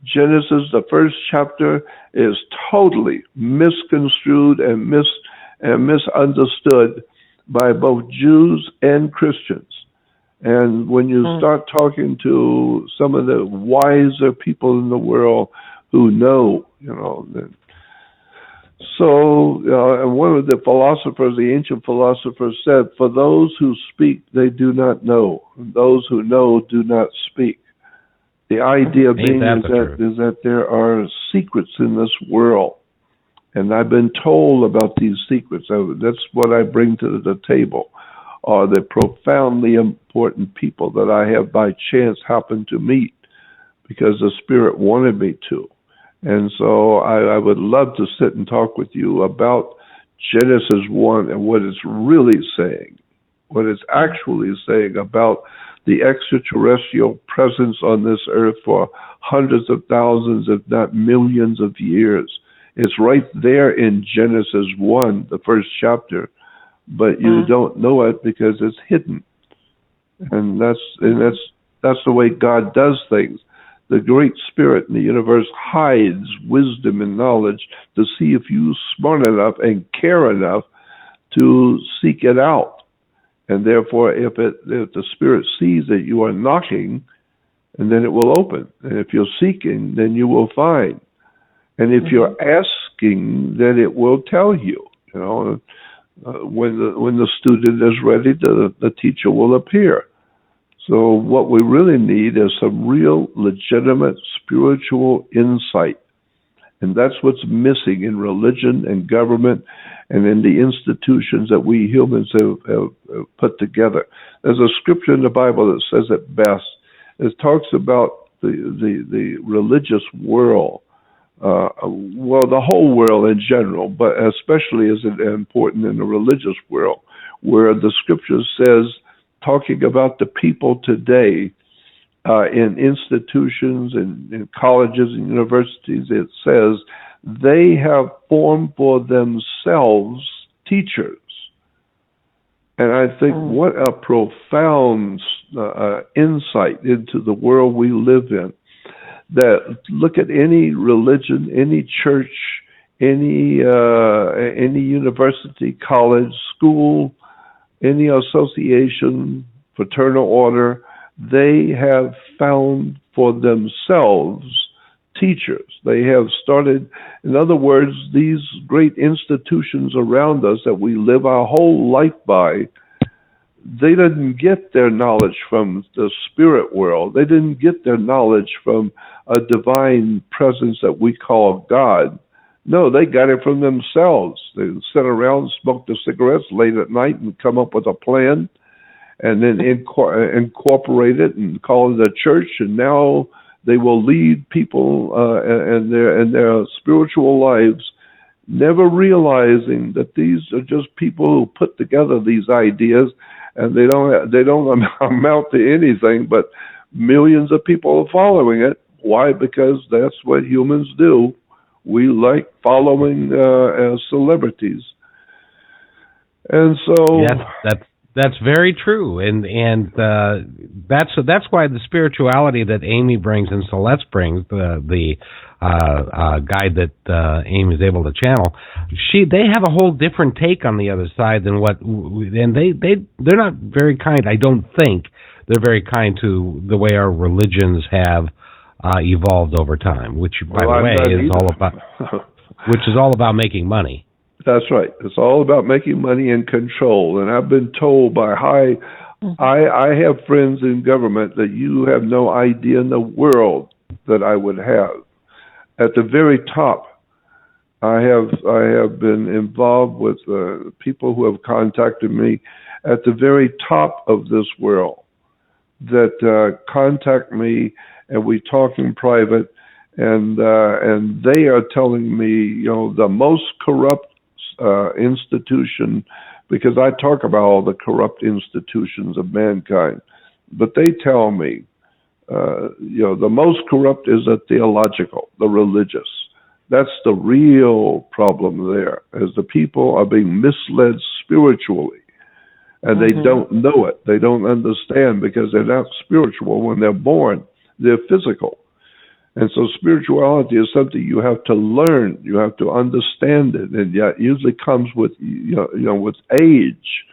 Genesis, the first chapter, is totally misconstrued and misunderstood by both Jews and Christians. And when you start talking to some of the wiser people in the world who know, and one of the philosophers, the ancient philosophers, said, for those who speak, they do not know. And those who know do not speak. The idea being is that there are secrets in this world. And I've been told about these secrets. That's what I bring to the table, are the profoundly important people that I have by chance happened to meet because the Spirit wanted me to. And so I would love to sit and talk with you about Genesis 1 and what it's really saying, what it's actually saying about the extraterrestrial presence on this earth for hundreds of thousands, if not millions of years. It's right there in Genesis 1, the first chapter, but you don't know it because it's hidden. And that's the way God does things. The Great Spirit in the universe hides wisdom and knowledge to see if you're smart enough and care enough to seek it out. And therefore, if the Spirit sees that you are knocking, and then it will open. And if you're seeking, then you will find. And if you're asking, then it will tell you. When the student is ready, the teacher will appear. So what we really need is some real, legitimate spiritual insight. And that's what's missing in religion and government and in the institutions that we humans have put together. There's a scripture in the Bible that says it best. It talks about the religious world, the whole world in general, but especially is it important in the religious world, where the scripture says, talking about the people today in institutions and in colleges and universities, it says they have formed for themselves teachers. And I think what a profound insight into the world we live in. That look at any religion, any church, any university, college, school, any association, fraternal order, they have found for themselves teachers. They have started, in other words, these great institutions around us that we live our whole life by, they didn't get their knowledge from the spirit world. They didn't get their knowledge from a divine presence that we call God. No, they got it from themselves. They sit around, smoke the cigarettes late at night and come up with a plan and then incorporate it and call it a church, and now they will lead people in their spiritual lives, never realizing that these are just people who put together these ideas, and they don't amount to anything, but millions of people are following it. Why? Because that's what humans do. We like following celebrities, and so yes, that's very true, and that's why the spirituality that Amy brings and Celeste brings, the guide that Amy is able to channel, they have a whole different take on the other side than what, and they're not very kind. I don't think they're very kind to the way our religions have evolved over time, which, by the way, is all about making money. That's right. It's all about making money and control. And I've been told by I have friends in government that you have no idea in the world that I would have. At the very top, I have been involved with people who have contacted me at the very top of this world that contact me, and we talk in private, and they are telling me, the most corrupt institution, because I talk about all the corrupt institutions of mankind, but they tell me, the most corrupt is the theological, the religious. That's the real problem there, as the people are being misled spiritually, and they don't know it. They don't understand because they're not spiritual when they're born. They're physical. And so spirituality is something you have to learn. You have to understand it, and that usually comes with with age,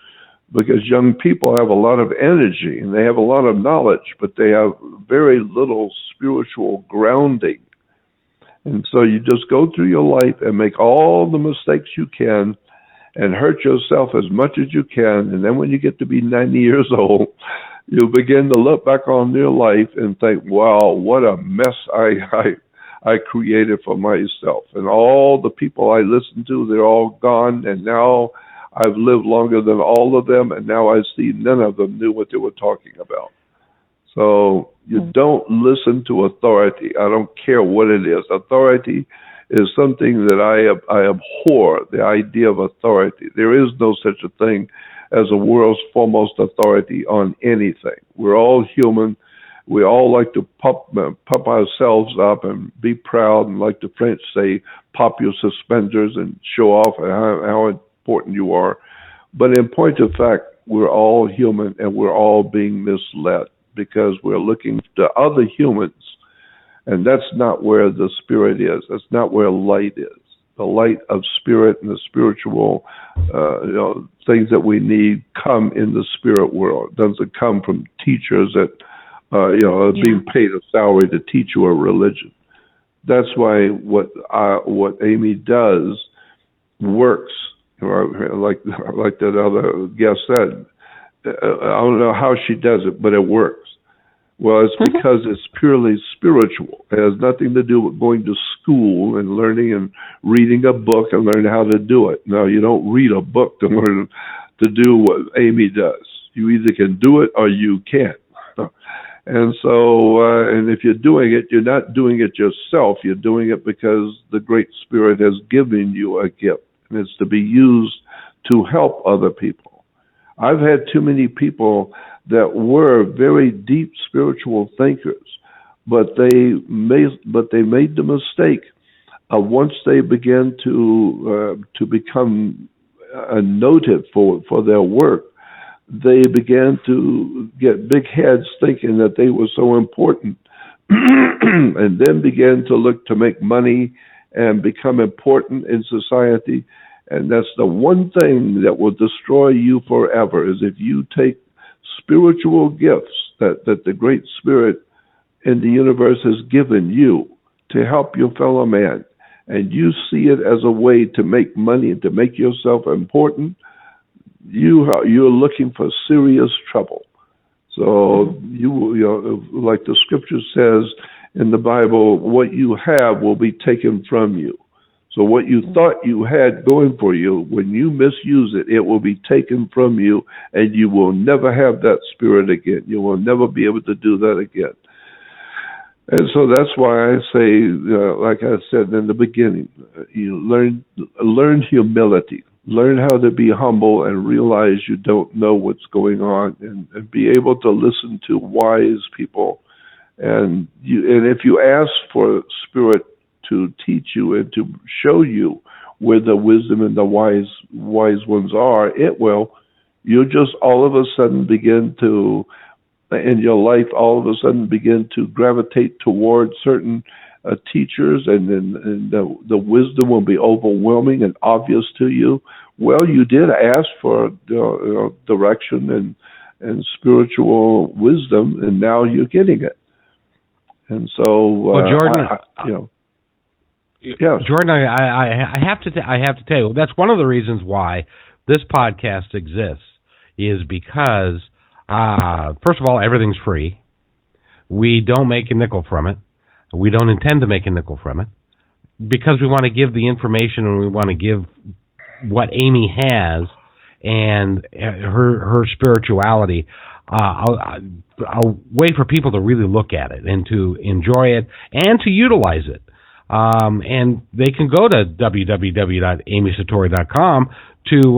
because young people have a lot of energy and they have a lot of knowledge, but they have very little spiritual grounding. And so you just go through your life and make all the mistakes you can and hurt yourself as much as you can, and then when you get to be 90 years old, you begin to look back on your life and think, wow, what a mess I created for myself. And all the people I listened to, they're all gone, and now I've lived longer than all of them, and now I see none of them knew what they were talking about. So you don't listen to authority. I don't care what it is. Authority is something that I abhor, the idea of authority. There is no such a thing as a world's foremost authority on anything. We're all human. We all like to pop ourselves up and be proud, and like the French say, pop your suspenders and show off how important you are. But in point of fact, we're all human, and we're all being misled because we're looking to other humans, and that's not where the spirit is. That's not where light is. The light of spirit and the spiritual things that we need come in the spirit world. It doesn't come from teachers that are being paid a salary to teach you a religion. That's why what Amy does works. Like that other guest said, I don't know how she does it, but it works. Well, it's because it's purely spiritual. It has nothing to do with going to school and learning and reading a book and learning how to do it. No, you don't read a book to learn to do what Amy does. You either can do it or you can't. And so, and if you're doing it, you're not doing it yourself. You're doing it because the Great Spirit has given you a gift, and it's to be used to help other people. I've had too many people that were very deep spiritual thinkers, but they made the mistake once they began to become noted for their work. They began to get big heads thinking that they were so important, and then began to look to make money and become important in society. And that's the one thing that will destroy you forever, is if you take spiritual gifts that the Great Spirit in the universe has given you to help your fellow man, and you see it as a way to make money and to make yourself important, you're looking for serious trouble. So you know, like the scripture says in the Bible, what you have will be taken from you. So what you thought you had going for you, when you misuse it, it will be taken from you, and you will never have that spirit again. You will never be able to do that again. And so that's why I say, like I said in the beginning, you learn humility. Learn how to be humble and realize you don't know what's going on, and be able to listen to wise people. And if you ask for Spirit to teach you and to show you where the wisdom and the wise ones are, it will. You'll just all of a sudden begin to, in your life, all of a sudden begin to gravitate towards certain teachers, and then the wisdom will be overwhelming and obvious to you. Well, you did ask for direction and spiritual wisdom, and now you're getting it. And so, well, Jordan, yeah, Jordan, I have to tell you, that's one of the reasons why this podcast exists, is because first of all, everything's free. We don't make a nickel from it. We don't intend to make a nickel from it, because we want to give the information, and we want to give what Amy has and her spirituality a way for people to really look at it and to enjoy it and to utilize it. And they can go to www.amysatori.com to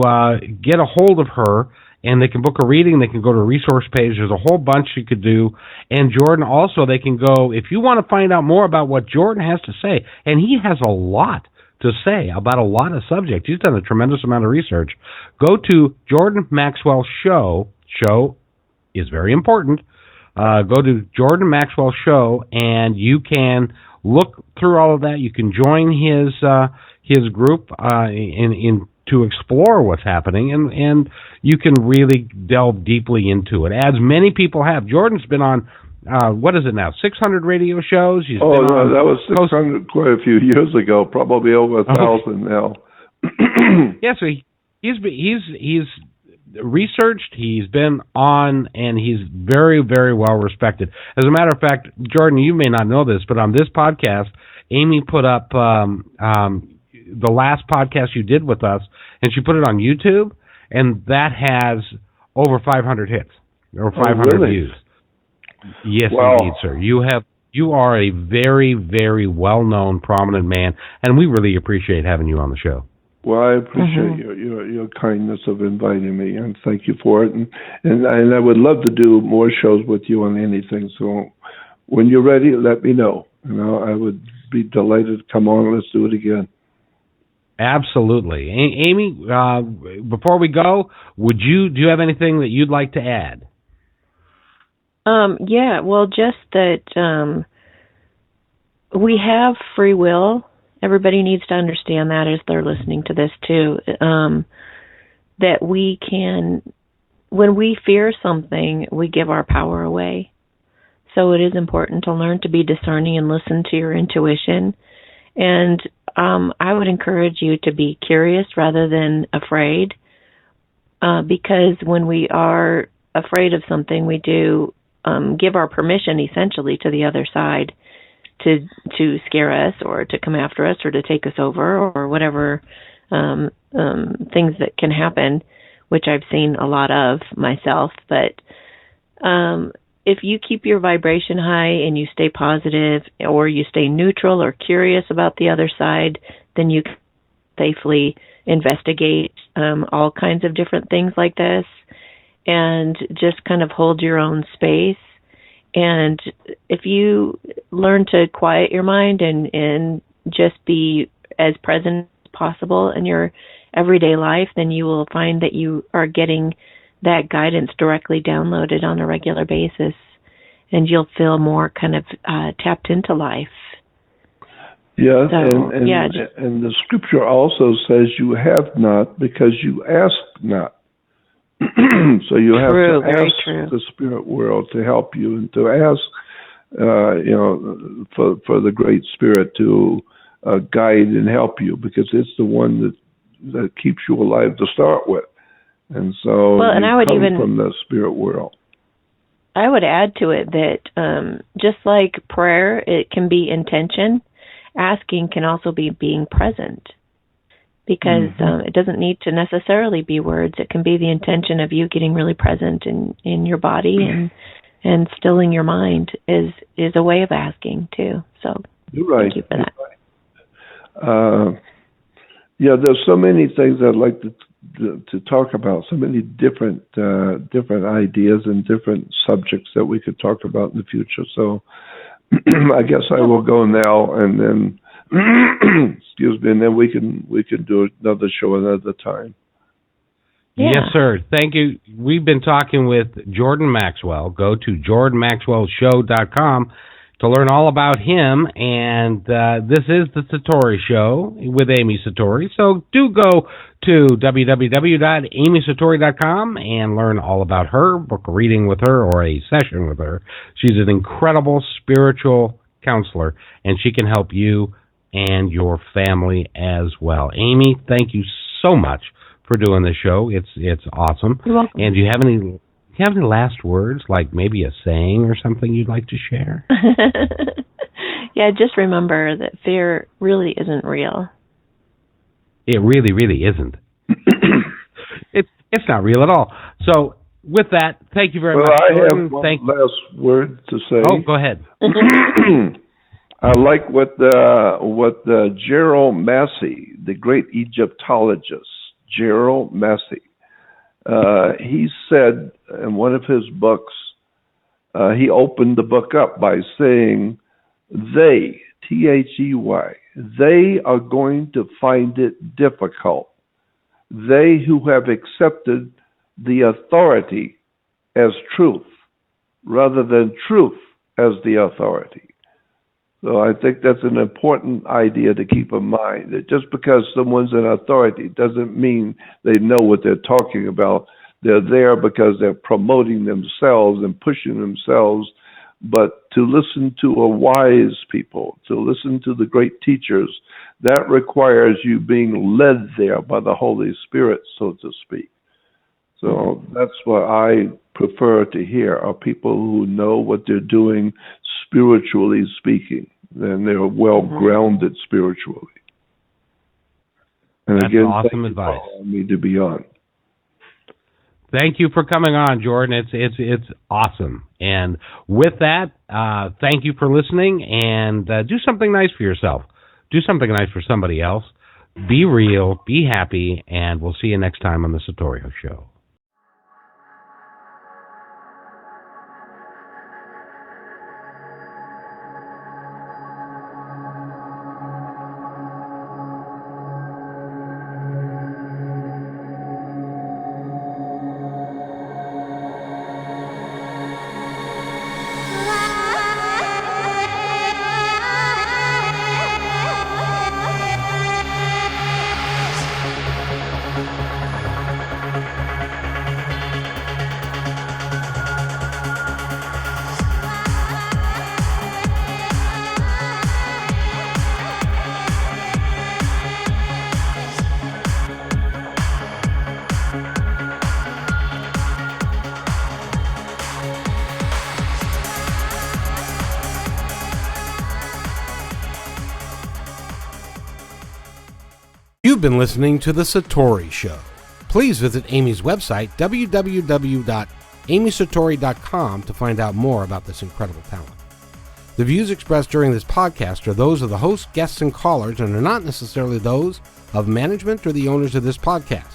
get a hold of her, and they can book a reading. They can go to a resource page. There's a whole bunch you could do. And Jordan, also, they can go, if you want to find out more about what Jordan has to say, and he has a lot to say about a lot of subjects. He's done a tremendous amount of research. Go to Jordan Maxwell Show. Show is very important. Go to Jordan Maxwell Show, and you can look through all of that. You can join his group to explore what's happening, and you can really delve deeply into it, as many people have. Jordan's been on, what is it now, 600 radio shows? He's been on, that was 600 quite a few years ago, probably over 1,000 now. Yeah, so he's researched, he's been on, and he's very, very well respected. As a matter of fact, Jordan, you may not know this, but on this podcast, Amy put up the last podcast you did with us, and she put it on YouTube, and that has over 500 hits, or 500 views. Yes, wow. Indeed, sir. You are a very, very well-known, prominent man, and we really appreciate having you on the show. Well, I appreciate your kindness of inviting me, and thank you for it. And I would love to do more shows with you on anything. So when you're ready, let me know. I would be delighted to come on. Let's do it again. Absolutely. Amy, before we go, do you have anything that you'd like to add? Yeah, well, just that we have free will. Everybody needs to understand that as they're listening to this too, that we can, when we fear something, we give our power away. So it is important to learn to be discerning and listen to your intuition. And I would encourage you to be curious rather than afraid, because when we are afraid of something, we do give our permission essentially to the other side to scare us or to come after us or to take us over or whatever things that can happen, which I've seen a lot of myself. But if you keep your vibration high and you stay positive, or you stay neutral or curious about the other side, then you can safely investigate all kinds of different things like this. and just kind of hold your own space. And if you learn to quiet your mind and just be as present as possible in your everyday life, then you will find that you are getting that guidance directly downloaded on a regular basis, and you'll feel more kind of tapped into life. Yeah, So, and the scripture also says you have not because you ask not. So you have to ask the spirit world to help you, and to ask, for the Great Spirit to guide and help you, because it's the one that keeps you alive to start with. And so from the spirit world. I would add to it that just like prayer, it can be intention. Asking can also be being present, because it doesn't need to necessarily be words. It can be the intention of you getting really present in your body, and stilling your mind is a way of asking too. So you're right. Thank you for that. Right. There's so many things I'd like to talk about. So many different ideas and different subjects that we could talk about in the future. So I guess I will go now, and then excuse me, and then we can do another show another time. Yeah. Yes, sir. Thank you. We've been talking with Jordan Maxwell. Go to jordanmaxwellshow.com to learn all about him. And this is the Satori Show with Amy Satori. So do go to www.amysatori.com and learn all about her, book a reading with her or a session with her. She's an incredible spiritual counselor, and she can help you and your family as well. Amy, thank you so much for doing this show. It's awesome. You're welcome. And do you have any last words, like maybe a saying or something you'd like to share? Yeah, just remember that fear really isn't real. It really, really isn't. It's not real at all. So with that, thank you very much. I have one last word to say. Oh, go ahead. I like what Gerald Massey, the great Egyptologist, Gerald Massey, he said in one of his books, he opened the book up by saying, they, They, they are going to find it difficult. They who have accepted the authority as truth rather than truth as the authority. So I think that's an important idea to keep in mind, that just because someone's an authority doesn't mean they know what they're talking about. They're there because they're promoting themselves and pushing themselves. But to listen to a wise people, to listen to the great teachers, that requires you being led there by the Holy Spirit, so to speak. So that's what I prefer to hear, are people who know what they're doing spiritually speaking, and they're well-grounded spiritually. And that's again, awesome thank advice. You for allowing me to be on. Thank you for coming on, Jordan. It's awesome. And with that, thank you for listening, and do something nice for yourself. Do something nice for somebody else. Be real, be happy, and we'll see you next time on the Satori Show. You've been listening to The Satori Show. Please visit Amy's website, www.amysatori.com, to find out more about this incredible talent. The views expressed during this podcast are those of the host, guests, and callers, and are not necessarily those of management or the owners of this podcast.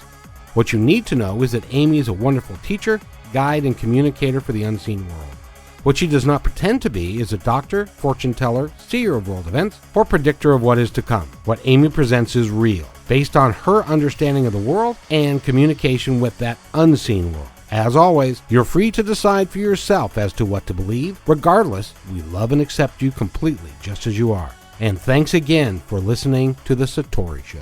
What you need to know is that Amy is a wonderful teacher, guide, and communicator for the unseen world. What she does not pretend to be is a doctor, fortune teller, seer of world events, or predictor of what is to come. What Amy presents is real, based on her understanding of the world and communication with that unseen world. As always, you're free to decide for yourself as to what to believe. Regardless, we love and accept you completely just as you are. And thanks again for listening to The Satori Show.